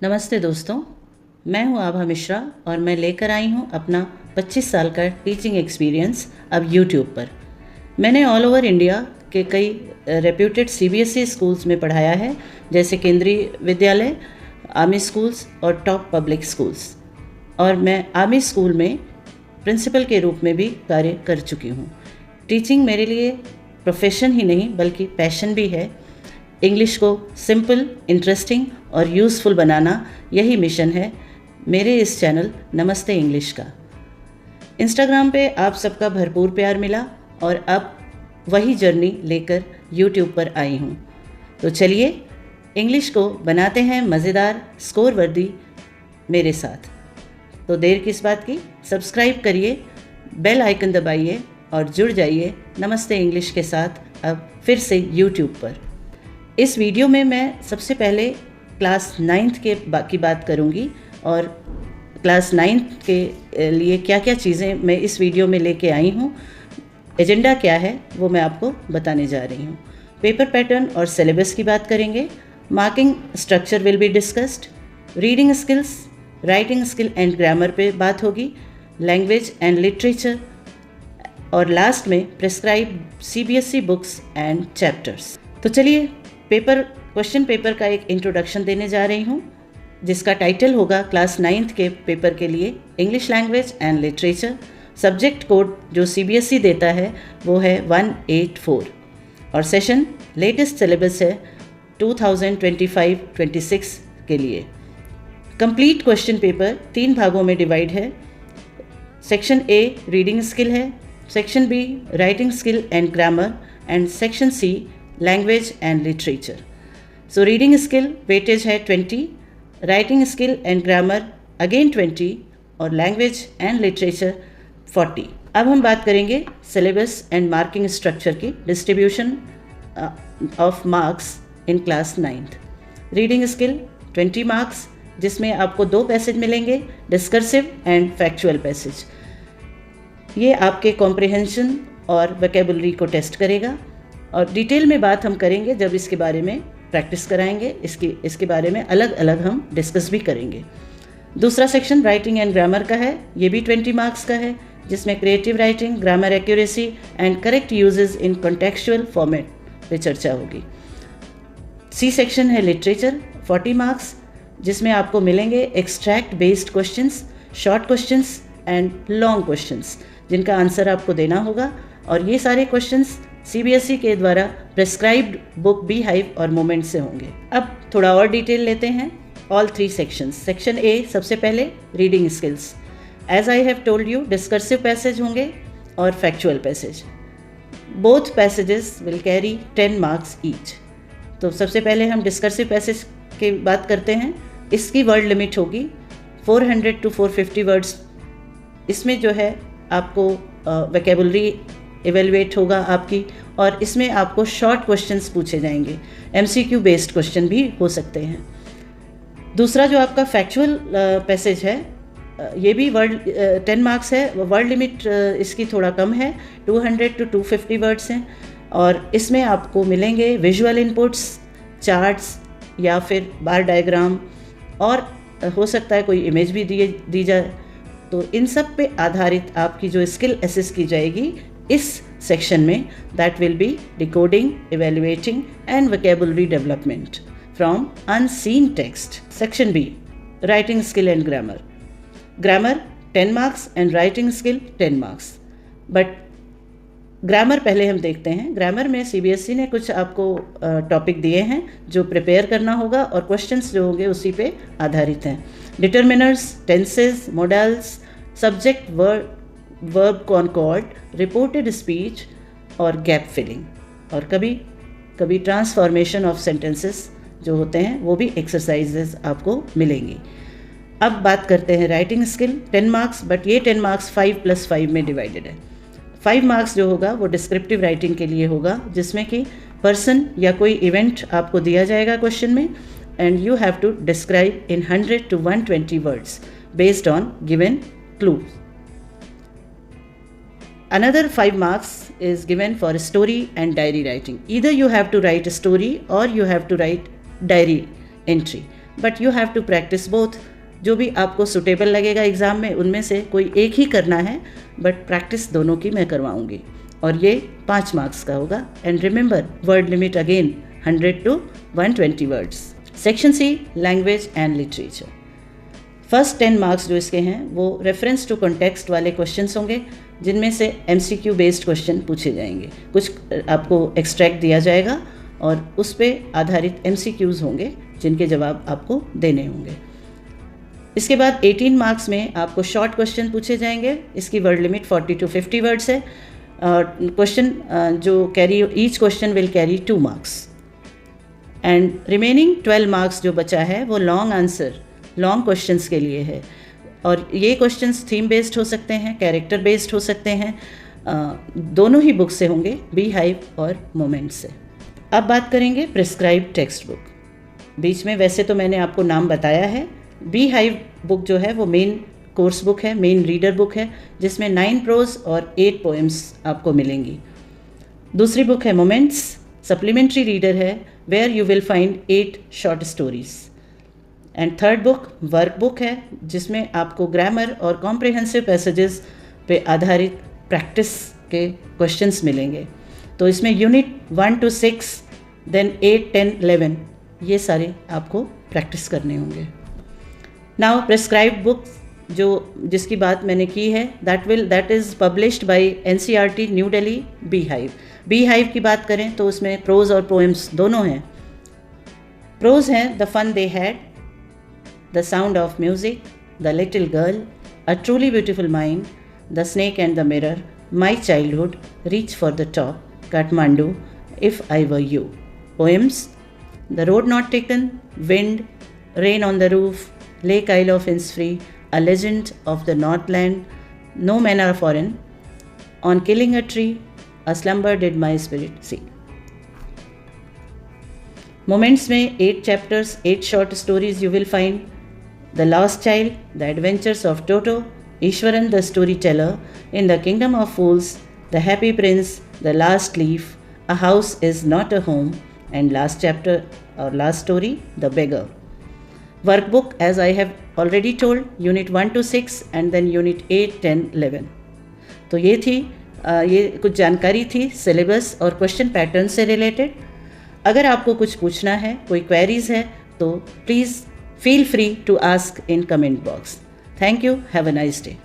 नमस्ते दोस्तों, मैं हूं आभा मिश्रा और मैं लेकर आई हूं अपना 25 साल का टीचिंग एक्सपीरियंस अब यूट्यूब पर। मैंने ऑल ओवर इंडिया के कई रेप्यूटेड सीबीएसई स्कूल्स में पढ़ाया है, जैसे केंद्रीय विद्यालय, आर्मी स्कूल्स और टॉप पब्लिक स्कूल्स। और मैं आर्मी स्कूल में प्रिंसिपल के रूप में भी कार्य कर चुकी हूँ। टीचिंग मेरे लिए प्रोफेशन ही नहीं बल्कि पैशन भी है। इंग्लिश को सिंपल, इंटरेस्टिंग और यूज़फुल बनाना, यही मिशन है मेरे इस चैनल नमस्ते इंग्लिश का। इंस्टाग्राम पे आप सबका भरपूर प्यार मिला और अब वही जर्नी लेकर यूट्यूब पर आई हूँ। तो चलिए इंग्लिश को बनाते हैं मज़ेदार, स्कोर वर्दी मेरे साथ। तो देर किस बात की, सब्सक्राइब करिए, बेल आइकन दबाइए और जुड़ जाइए नमस्ते इंग्लिश के साथ अब फिर से यूट्यूब पर। इस वीडियो में मैं सबसे पहले क्लास 9th की बात करूंगी और क्लास 9th के लिए क्या क्या चीज़ें मैं इस वीडियो में लेके आई हूँ, एजेंडा क्या है वो मैं आपको बताने जा रही हूँ। पेपर पैटर्न और सिलेबस की बात करेंगे, marking structure will be discussed, reading skills, writing skill and grammar पे बात होगी, लैंग्वेज एंड लिटरेचर और लास्ट में prescribe CBSE books and chapters. तो चलिए क्वेश्चन पेपर का एक इंट्रोडक्शन देने जा रही हूँ, जिसका टाइटल होगा क्लास 9th के पेपर के लिए English language and literature. Subject code जो सीबीएसई देता है वो है 184 और सेशन लेटेस्ट सिलेबस है 2025-26 के लिए। कंप्लीट क्वेश्चन पेपर 3 भागों में डिवाइड है। सेक्शन ए रीडिंग स्किल है, section B writing skill and grammar and section C language and literature. So reading skill weightage है 20, writing skill and grammar again 20 और language and literature 40। अब हम बात करेंगे सिलेबस एंड मार्किंग स्ट्रक्चर की, distribution of marks in class 9th। Reading skill 20 marks, जिसमें आपको 2 passage मिलेंगे, डिस्कर्सिव एंड फैक्चुअल पैसेज। ये आपके कॉम्प्रिहेंशन और वोकैबुलरी को टेस्ट करेगा और डिटेल में बात हम करेंगे जब इसके बारे में प्रैक्टिस कराएंगे। इसके बारे में अलग अलग हम डिस्कस भी करेंगे। दूसरा सेक्शन राइटिंग एंड ग्रामर का है, ये भी 20 मार्क्स का है, जिसमें creative writing, grammar accuracy and correct usages in contextual format पे चर्चा होगी। सी सेक्शन है लिटरेचर, 40 मार्क्स, जिसमें आपको मिलेंगे extract based questions, short questions and long questions, जिनका आंसर आपको देना होगा। और ये सारे क्वेश्चंस सीबीएसई के द्वारा प्रेस्क्राइब्ड बुक बी हाइव और मोमेंट से होंगे। अब थोड़ा और डिटेल लेते हैं ऑल 3 सेक्शंस। सेक्शन ए सबसे पहले reading skills. As I have told you, discursive passage होंगे और factual passage. Both passages will carry 10 marks each. तो सबसे पहले हम डिस्कर्सिव पैसेज की बात करते हैं। इसकी वर्ड लिमिट होगी 400 to 450 वर्ड्स। इसमें जो है आपको वोकैबुलरी इवेलुएट होगा आपकी, और इसमें आपको शॉर्ट क्वेश्चंस पूछे जाएंगे, एमसीक्यू बेस्ड क्वेश्चन भी हो सकते हैं। दूसरा जो आपका फैक्चुअल पैसेज है, ये भी वर्ड 10 मार्क्स है। वर्ड लिमिट इसकी थोड़ा कम है, 200 to 250 वर्ड्स हैं और इसमें आपको मिलेंगे विजुअल इनपुट्स, चार्ट्स या फिर बार डायग्राम, और हो सकता है कोई इमेज भी दी जाए। तो इन सब पे आधारित आपकी जो स्किल असेस की जाएगी इस सेक्शन में, that will be decoding, evaluating and vocabulary development from unseen text. Section B writing skill and grammar. Grammar 10 marks and writing skill 10 marks. But grammar पहले हम देखते हैं। ग्रामर में सीबीएसई ने कुछ आपको टॉपिक दिए हैं जो प्रिपेयर करना होगा और क्वेश्चंस जो होंगे उसी पे आधारित हैं। Determiners, tenses, modals, subject verb concord, reported speech और गैप फिलिंग, और कभी ट्रांसफॉर्मेशन ऑफ सेंटेंसेस जो होते हैं वो भी एक्सरसाइजेज आपको मिलेंगी। अब बात करते हैं राइटिंग स्किल, 10 मार्क्स, बट ये 10 मार्क्स 5+5 में डिवाइडेड है। 5 मार्क्स जो होगा वो डिस्क्रिप्टिव राइटिंग के लिए होगा, जिसमें कि पर्सन या कोई इवेंट आपको दिया जाएगा क्वेश्चन में, and you have to describe in 100 to 120 words based on given clues. Another 5 marks is given for story and diary writing. Either you have to write a story or you have to write diary entry. But you have to practise both. जो भी आपको suitable लगेगा exam में उनमें से कोई एक ही करना है, बट प्रैक्टिस दोनों की मैं करवाऊँगी। और ये 5 मार्क्स का होगा। And remember, word limit again 100 to 120 words. Section C, language and literature. First 10 marks जो इसके हैं वो रेफरेंस टू कॉन्टेक्स्ट वाले क्वेश्चंस होंगे, जिनमें से MCQ बेस्ड क्वेश्चन पूछे जाएंगे। कुछ आपको एक्सट्रैक्ट दिया जाएगा और उस पर आधारित MCQs होंगे जिनके जवाब आपको देने होंगे। इसके बाद 18 मार्क्स में आपको शॉर्ट क्वेश्चन पूछे जाएंगे। इसकी वर्ड लिमिट 40 to 50 वर्ड्स है। क्वेश्चन जो carry, each question will carry 2 marks. And remaining 12 marks जो बचा है वो लॉन्ग आंसर, लॉन्ग क्वेश्चंस के लिए है। और ये क्वेश्चंस थीम बेस्ड हो सकते हैं, कैरेक्टर बेस्ड हो सकते हैं, दोनों ही बुक से होंगे, बी हाइव और मोमेंट से। अब बात करेंगे प्रिस्क्राइब टेक्स्ट बुक। बीच में वैसे तो मैंने आपको नाम बताया है। बी हाइव बुक जो है वो मेन कोर्स बुक है, मेन रीडर बुक है, जिसमें 9 प्रोज और 8 पोएम्स आपको मिलेंगी। दूसरी बुक है मोमेंट्स, सप्लीमेंट्री रीडर है, where you will find 8 short stories. And third book workbook है, जिसमें आपको ग्रामर और कॉम्प्रिहेंसिव पैसेजेस पे आधारित प्रैक्टिस के क्वेश्चंस मिलेंगे। तो इसमें यूनिट 1 to 6, देन 8, 10, 11 ये सारे आपको प्रैक्टिस करने होंगे। नाउ प्रिस्क्राइब्ड बुक जो जिसकी बात मैंने की है, that is published by NCERT new Delhi, bee hive. Bee hive की बात करें तो उसमें प्रोज और पोएम्स दोनों हैं। प्रोज हैं the fun they had, the sound of music, the little girl, a truly beautiful mind, the snake and the mirror, my childhood, reach for the top, Kathmandu, if I were you. Poems the road not taken, wind, rain on the roof, lake isle of Innisfree, A Legend of the Northland, No Men Are Foreign, On Killing a Tree, A Slumber Did My Spirit See. Moments में 8 chapters, 8 short stories you will find. The Lost Child, The Adventures of Toto, Ishwaran the Storyteller, In the Kingdom of Fools, The Happy Prince, The Last Leaf, A House is Not a Home, and last chapter or last story, The Beggar. Workbook, as I have already told, unit 1 to 6 and then unit 8, 10, 11. तो ये थी ये कुछ जानकारी थी syllabus और question pattern से related. अगर आपको कुछ पूछना है, कोई क्वेरीज है, तो please feel free to ask in comment box. Thank you, have a nice day.